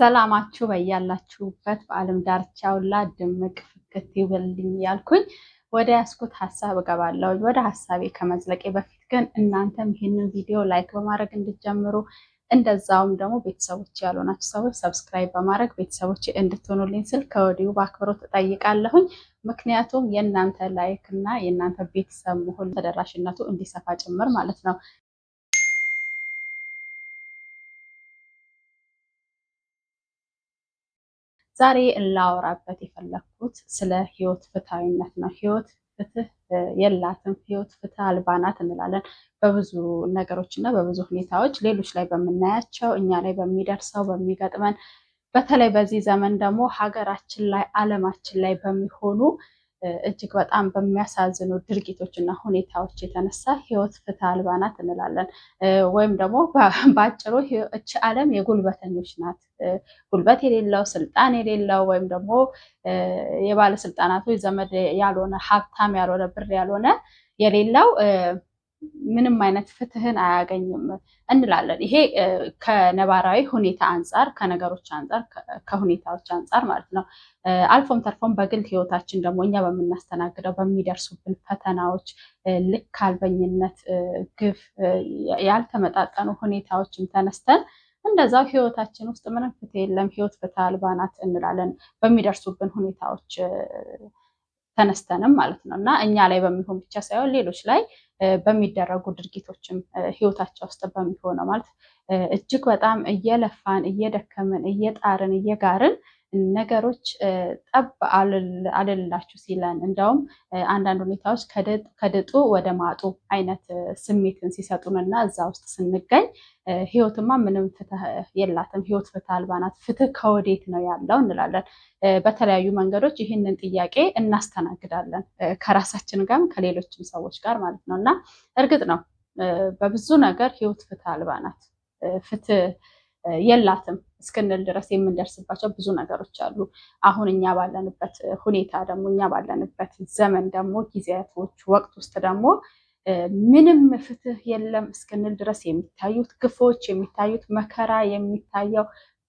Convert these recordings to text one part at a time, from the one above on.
ሰላማችሁ በያላችሁበት በዓለም ዳርቻ ሁላ ድምቅ ፍክት ይበልልኝ ያልኩኝ ወደ ያስኩት ሀሳብ እገባለሁ። ወደ ሀሳቤ ከመዝለቄ በፊት ግን እናንተም ይህንን ቪዲዮ ላይክ በማድረግ እንድትጀምሩ እንደዛውም ደግሞ ቤተሰቦች ያልሆናችሁ ሰዎች ሰብስክራይብ በማድረግ ቤተሰቦች እንድትሆኑልኝ ስል ከወዲሁ በአክብሮት እጠይቃለሁኝ። ምክንያቱም የእናንተ ላይክ እና የእናንተ ቤተሰብ መሆን ተደራሽነቱ እንዲሰፋ ጭምር ማለት ነው። ዛሬ ላወራበት የፈለኩት ስለ ህይወት ፍትሃዊነት ነው። ህይወት ፍትህ የላትም፣ ህይወት ፍትህ አልባ ናት እንላለን በብዙ ነገሮች እና በብዙ ሁኔታዎች ሌሎች ላይ በምናያቸው እኛ ላይ በሚደርሰው በሚገጥመን፣ በተለይ በዚህ ዘመን ደግሞ ሀገራችን ላይ ዓለማችን ላይ በሚሆኑ እጅግ በጣም በሚያሳዝኑ ድርጊቶች እና ሁኔታዎች የተነሳ ህይወት ፍትህ አልባ ናት እንላለን። ወይም ደግሞ በአጭሩ እች ዓለም የጉልበተኞች ናት። ጉልበት የሌለው ስልጣን የሌለው ወይም ደግሞ የባለስልጣናቶች ዘመድ ያልሆነ ሀብታም ያልሆነ ብር ያልሆነ የሌለው ምንም አይነት ፍትህን አያገኝም እንላለን። ይሄ ከነባራዊ ሁኔታ አንጻር፣ ከነገሮች አንጻር፣ ከሁኔታዎች አንጻር ማለት ነው። አልፎም ተርፎም በግል ህይወታችን ደግሞ እኛ በምናስተናግደው በሚደርሱብን ፈተናዎች፣ ልክ አልበኝነት፣ ግፍ፣ ያልተመጣጠኑ ሁኔታዎችን ተነስተን እንደዛው ህይወታችን ውስጥ ምንም ፍትህ የለም፣ ህይወት ፍትህ አልባ ናት እንላለን በሚደርሱብን ሁኔታዎች ተነስተንም ማለት ነው። እና እኛ ላይ በሚሆን ብቻ ሳይሆን ሌሎች ላይ በሚደረጉ ድርጊቶችም ህይወታቸው ውስጥ በሚሆነው ማለት እጅግ በጣም እየለፋን እየደከምን እየጣርን እየጋርን ነገሮች ጠብ አልላችሁ ሲለን እንደውም አንዳንድ ሁኔታዎች ከድጡ ወደ ማጡ አይነት ስሜትን ሲሰጡንና እዛ ውስጥ ስንገኝ ህይወትማ ምንም ፍትህ የላትም፣ ህይወት ፍትህ አልባ ናት፣ ፍትህ ከወዴት ነው ያለው እንላለን። በተለያዩ መንገዶች ይህንን ጥያቄ እናስተናግዳለን ከራሳችን ጋርም ከሌሎችም ሰዎች ጋር ማለት ነው። እና እርግጥ ነው በብዙ ነገር ህይወት ፍትህ አልባ ናት፣ ፍትህ የላትም እስክንል ድረስ የምንደርስባቸው ብዙ ነገሮች አሉ። አሁን እኛ ባለንበት ሁኔታ ደግሞ እኛ ባለንበት ዘመን ደግሞ ጊዜያቶች ወቅት ውስጥ ደግሞ ምንም ፍትህ የለም እስክንል ድረስ የሚታዩት ግፎች፣ የሚታዩት መከራ፣ የሚታየው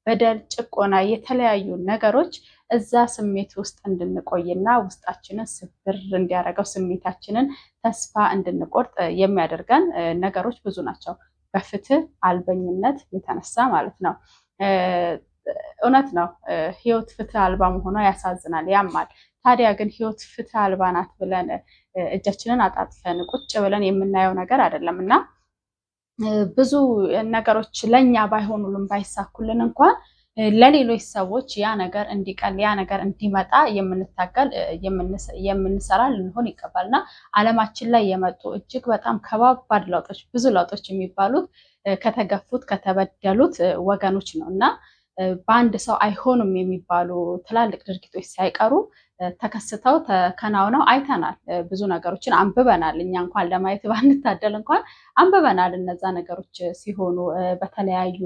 በደል፣ ጭቆና፣ የተለያዩ ነገሮች እዛ ስሜት ውስጥ እንድንቆይና ውስጣችንን ስብር እንዲያደርገው ስሜታችንን ተስፋ እንድንቆርጥ የሚያደርገን ነገሮች ብዙ ናቸው። በፍትህ አልበኝነት የተነሳ ማለት ነው። እውነት ነው፣ ህይወት ፍትህ አልባ መሆኗ ያሳዝናል፣ ያማል። ታዲያ ግን ህይወት ፍትህ አልባ ናት ብለን እጃችንን አጣጥፈን ቁጭ ብለን የምናየው ነገር አይደለም እና ብዙ ነገሮች ለእኛ ባይሆኑልን ባይሳኩልን እንኳን ለሌሎች ሰዎች ያ ነገር እንዲቀል ያ ነገር እንዲመጣ የምንታገል የምንሰራ ልንሆን ይገባል። እና ዓለማችን ላይ የመጡ እጅግ በጣም ከባባድ ለውጦች ብዙ ለውጦች የሚባሉት ከተገፉት ከተበደሉት ወገኖች ነው እና በአንድ ሰው አይሆኑም የሚባሉ ትላልቅ ድርጊቶች ሳይቀሩ ተከስተው ተከናውነው አይተናል። ብዙ ነገሮችን አንብበናል። እኛ እንኳን ለማየት ባንታደል እንኳን አንብበናል። እነዛ ነገሮች ሲሆኑ በተለያዩ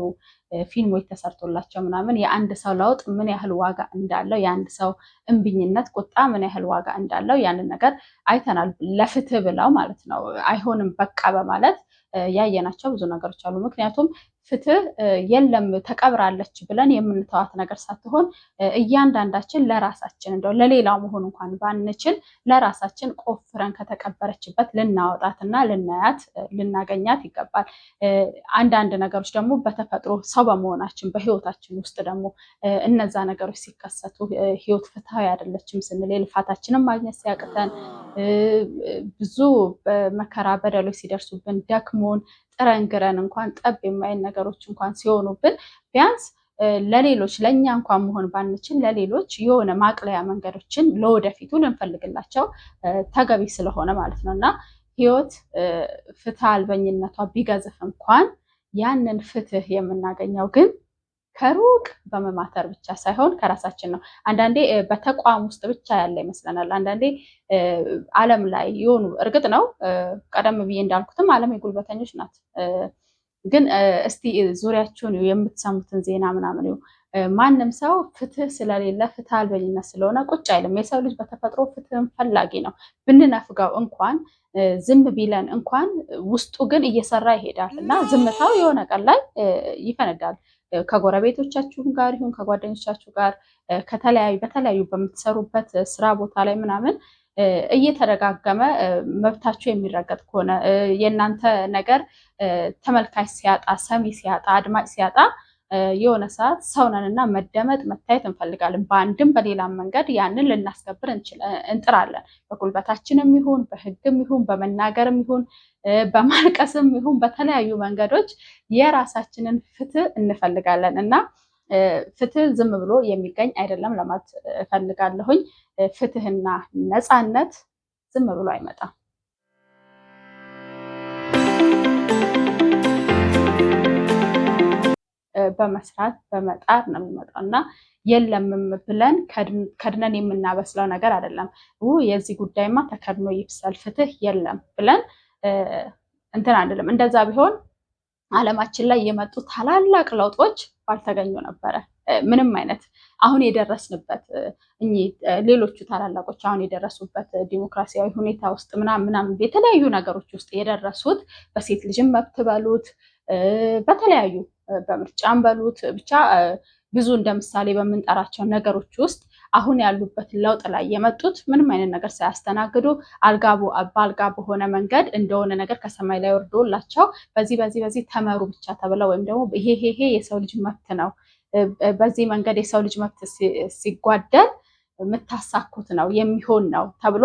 ፊልሞች ተሰርቶላቸው ምናምን የአንድ ሰው ለውጥ ምን ያህል ዋጋ እንዳለው፣ የአንድ ሰው እምቢኝነት ቁጣ ምን ያህል ዋጋ እንዳለው ያንን ነገር አይተናል። ለፍትህ ብለው ማለት ነው አይሆንም በቃ በማለት ያየናቸው ብዙ ነገሮች አሉ። ምክንያቱም ፍትህ የለም ተቀብራለች ብለን የምንተዋት ነገር ሳትሆን እያንዳንዳችን ለራሳችን እንደው ለሌላው መሆን እንኳን ባንችል ለራሳችን ቆፍረን ከተቀበረችበት ልናወጣትና ልናያት ልናገኛት ይገባል። አንዳንድ ነገሮች ደግሞ በተፈጥሮ ሰው በመሆናችን በህይወታችን ውስጥ ደግሞ እነዛ ነገሮች ሲከሰቱ ህይወት ፍትሃዊ አይደለችም ስንል የልፋታችንን ማግኘት ሲያቅተን ብዙ መከራ በደሎች ሲደርሱብን ደክሞን ጥረን ግረን እንኳን ጠብ የማይል ነገሮች እንኳን ሲሆኑብን ቢያንስ ለሌሎች ለእኛ እንኳን መሆን ባንችል ለሌሎች የሆነ ማቅለያ መንገዶችን ለወደፊቱ ልንፈልግላቸው ተገቢ ስለሆነ ማለት ነው እና ህይወት ፍትህ አልበኝነቷ ቢገዝፍ እንኳን ያንን ፍትህ የምናገኘው ግን ከሩቅ በመማተር ብቻ ሳይሆን ከራሳችን ነው። አንዳንዴ በተቋም ውስጥ ብቻ ያለ ይመስለናል። አንዳንዴ ዓለም ላይ የሆኑ እርግጥ ነው ቀደም ብዬ እንዳልኩትም ዓለም የጉልበተኞች ናት። ግን እስቲ ዙሪያችሁን የምትሰሙትን ዜና ምናምን ማንም ሰው ፍትህ ስለሌለ ፍትህ አልበኝነት ስለሆነ ቁጭ አይልም። የሰው ልጅ በተፈጥሮ ፍትህን ፈላጊ ነው። ብንነፍጋው እንኳን ዝም ቢለን እንኳን ውስጡ ግን እየሰራ ይሄዳል እና ዝምታው የሆነ ቀን ላይ ይፈነዳል። ከጎረቤቶቻችሁ ጋር ይሁን ከጓደኞቻችሁ ጋር በተለያዩ በምትሰሩበት ስራ ቦታ ላይ ምናምን እየተደጋገመ መብታችሁ የሚረገጥ ከሆነ የእናንተ ነገር ተመልካች ሲያጣ፣ ሰሚ ሲያጣ፣ አድማጭ ሲያጣ የሆነ ሰዓት ሰውነንና መደመጥ መታየት እንፈልጋለን። በአንድም በሌላም መንገድ ያንን ልናስከብር እንጥራለን። በጉልበታችንም ይሁን በህግም ይሁን በመናገርም ይሁን በማልቀስም ይሁን በተለያዩ መንገዶች የራሳችንን ፍትህ እንፈልጋለን እና ፍትህ ዝም ብሎ የሚገኝ አይደለም ለማለት እፈልጋለሁኝ። ፍትህና ነፃነት ዝም ብሎ አይመጣም። በመስራት በመጣር ነው የሚመጣው እና የለምም ብለን ከድነን የምናበስለው ነገር አይደለም። የዚህ ጉዳይማ ተከድኖ ይብሰል ፍትህ የለም ብለን እንትን አንልም። እንደዛ ቢሆን ዓለማችን ላይ የመጡ ታላላቅ ለውጦች ባልተገኙ ነበረ። ምንም አይነት አሁን የደረስንበት ሌሎቹ ታላላቆች አሁን የደረሱበት ዲሞክራሲያዊ ሁኔታ ውስጥ ምናምን የተለያዩ ነገሮች ውስጥ የደረሱት በሴት ልጅም መብት በሉት በተለያዩ በምርጫም በሉት ብቻ ብዙ እንደ ምሳሌ በምንጠራቸው ነገሮች ውስጥ አሁን ያሉበት ለውጥ ላይ የመጡት ምንም አይነት ነገር ሳያስተናግዱ በአልጋ በሆነ መንገድ እንደሆነ ነገር ከሰማይ ላይ ወርዶላቸው በዚህ ተመሩ ብቻ ተብለው ወይም ደግሞ ይሄ የሰው ልጅ መብት ነው፣ በዚህ መንገድ የሰው ልጅ መብት ሲጓደል የምታሳኩት ነው የሚሆን ነው ተብሎ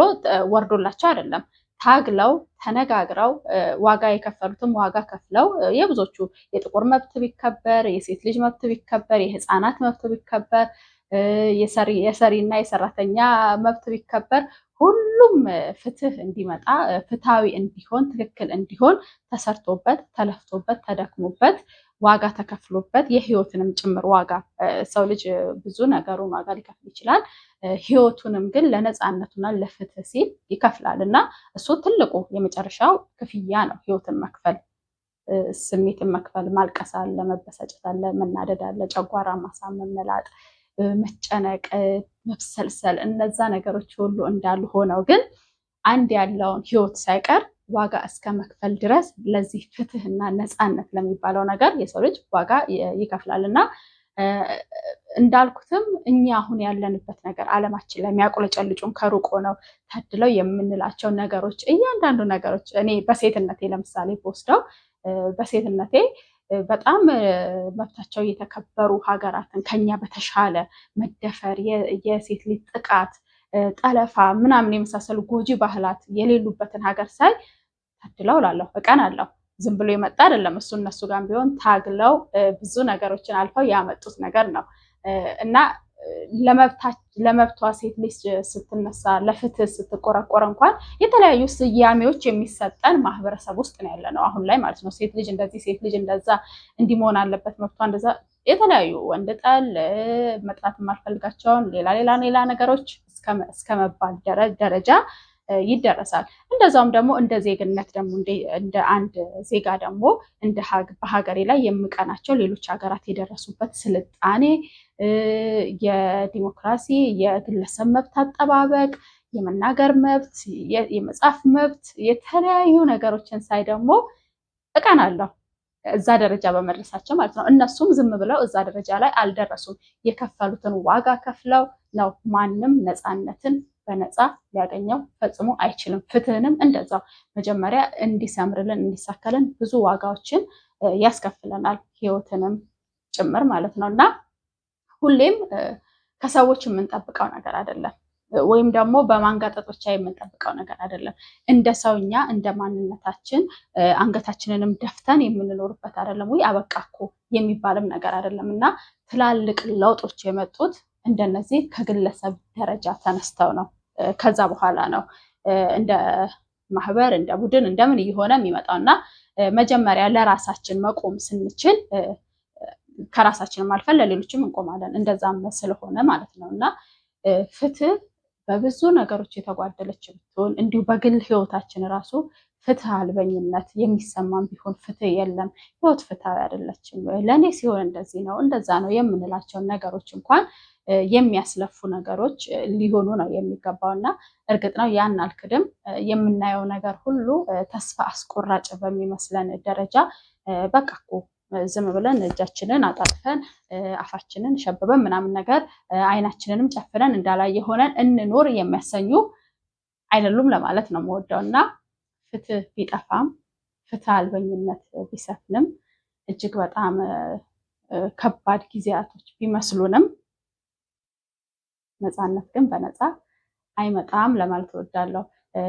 ወርዶላቸው አይደለም። ታግለው ተነጋግረው ዋጋ የከፈሉትም ዋጋ ከፍለው የብዙዎቹ የጥቁር መብት ቢከበር፣ የሴት ልጅ መብት ቢከበር፣ የህፃናት መብት ቢከበር፣ የሰሪና የሰራተኛ መብት ቢከበር ሁሉም ፍትህ እንዲመጣ ፍትሃዊ እንዲሆን ትክክል እንዲሆን ተሰርቶበት ተለፍቶበት ተደክሞበት ዋጋ ተከፍሎበት የህይወትንም ጭምር ዋጋ ሰው ልጅ ብዙ ነገሩን ዋጋ ሊከፍል ይችላል። ህይወቱንም ግን ለነፃነቱና ለፍትህ ሲል ይከፍላል እና እሱ ትልቁ የመጨረሻው ክፍያ ነው። ህይወትን መክፈል፣ ስሜትን መክፈል፣ ማልቀስ አለ፣ መበሳጨት አለ፣ መናደድ አለ፣ ጨጓራ ማሳመም፣ መላጥ፣ መጨነቅ፣ መብሰልሰል እነዛ ነገሮች ሁሉ እንዳሉ ሆነው ግን አንድ ያለውን ህይወት ሳይቀር ዋጋ እስከ መክፈል ድረስ ለዚህ ፍትህና ነፃነት ለሚባለው ነገር የሰው ልጅ ዋጋ ይከፍላል እና እንዳልኩትም እኛ አሁን ያለንበት ነገር ዓለማችን ላይ የሚያቆለጨልጩን ከሩቅ ሆነው ታድለው የምንላቸው ነገሮች እያንዳንዱ ነገሮች እኔ በሴትነቴ ለምሳሌ በወስደው በሴትነቴ በጣም መብታቸው የተከበሩ ሀገራትን ከኛ በተሻለ መደፈር፣ የሴት ልጅ ጥቃት፣ ጠለፋ ምናምን የመሳሰሉ ጎጂ ባህላት የሌሉበትን ሀገር ሳይ ታድለው እላለሁ፣ እቀናለሁ። ዝም ብሎ የመጣ አይደለም። እነሱ ጋር ቢሆን ታግለው ብዙ ነገሮችን አልፈው ያመጡት ነገር ነው እና ለመብቷ ሴት ልጅ ስትነሳ ለፍትህ ስትቆረቆር እንኳን የተለያዩ ስያሜዎች የሚሰጠን ማህበረሰብ ውስጥ ነው ያለ ነው አሁን ላይ ማለት ነው። ሴት ልጅ እንደዚህ፣ ሴት ልጅ እንደዛ፣ እንዲህ መሆን አለበት መብቷ እንደዛ፣ የተለያዩ ወንድ ጠል መጥራት የማልፈልጋቸውን ሌላ ነገሮች እስከ መባል ደረጃ ይደረሳል። እንደዛውም ደግሞ እንደ ዜግነት ደግሞ እንደ አንድ ዜጋ ደግሞ በሀገሬ ላይ የምቀናቸው ሌሎች ሀገራት የደረሱበት ስልጣኔ፣ የዲሞክራሲ የግለሰብ መብት አጠባበቅ፣ የመናገር መብት፣ የመጻፍ መብት፣ የተለያዩ ነገሮችን ሳይ ደግሞ እቀናለሁ እዛ ደረጃ በመድረሳቸው ማለት ነው። እነሱም ዝም ብለው እዛ ደረጃ ላይ አልደረሱም። የከፈሉትን ዋጋ ከፍለው ነው። ማንም ነፃነትን በነፃ ሊያገኘው ፈጽሞ አይችልም። ፍትህንም እንደዛው መጀመሪያ እንዲሰምርልን እንዲሳካልን ብዙ ዋጋዎችን ያስከፍለናል፣ ህይወትንም ጭምር ማለት ነው እና ሁሌም ከሰዎች የምንጠብቀው ነገር አይደለም፣ ወይም ደግሞ በማንጋጠጥ ብቻ የምንጠብቀው ነገር አይደለም። እንደ ሰውኛ እንደ ማንነታችን አንገታችንንም ደፍተን የምንኖርበት አይደለም። ወይ አበቃ እኮ የሚባልም ነገር አይደለም እና ትላልቅ ለውጦች የመጡት እንደነዚህ ከግለሰብ ደረጃ ተነስተው ነው። ከዛ በኋላ ነው እንደ ማህበር እንደ ቡድን እንደምን እየሆነ የሚመጣው እና መጀመሪያ ለራሳችን መቆም ስንችል ከራሳችንም አልፈን ለሌሎችም እንቆማለን። እንደዛም ስለሆነ ማለት ነው እና ፍትህ በብዙ ነገሮች የተጓደለች ብትሆን እንዲሁ በግል ህይወታችን ራሱ ፍትህ አልበኝነት የሚሰማን ቢሆን ፍትህ የለም፣ ህይወት ፍትሃዊ አይደለችም፣ ለእኔ ሲሆን እንደዚህ ነው እንደዛ ነው የምንላቸውን ነገሮች እንኳን የሚያስለፉ ነገሮች ሊሆኑ ነው የሚገባው እና እርግጥ ነው ያን አልክድም። የምናየው ነገር ሁሉ ተስፋ አስቆራጭ በሚመስለን ደረጃ በቃ እኮ ዝም ብለን እጃችንን አጣጥፈን አፋችንን ሸብበን ምናምን ነገር አይናችንንም ጨፍነን እንዳላየ ሆነን እንኖር የሚያሰኙ አይደሉም ለማለት ነው የምወደው። እና ፍትህ ቢጠፋም ፍትህ አልበኝነት ቢሰፍንም እጅግ በጣም ከባድ ጊዜያቶች ቢመስሉንም ነፃነት ግን በነፃ አይመጣም ለማለት እወዳለሁ።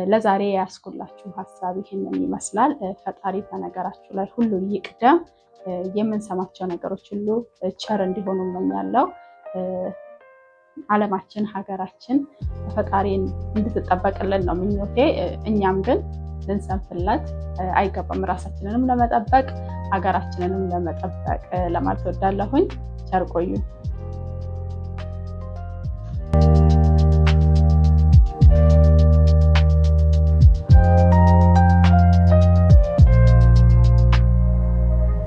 ለዛሬ ያስኩላችሁ ሀሳብ ይህንን ይመስላል። ፈጣሪ በነገራችሁ ላይ ሁሉ ይቅደም። የምንሰማቸው ነገሮች ሁሉ ቸር እንዲሆኑ እመኛለሁ። ዓለማችን ሀገራችን ፈጣሪ እንድትጠበቅልን ነው ምኞቴ። እኛም ግን ልንሰንፍላት አይገባም። ራሳችንንም ለመጠበቅ ሀገራችንንም ለመጠበቅ ለማለት እወዳለሁኝ። ቸር ቆዩ።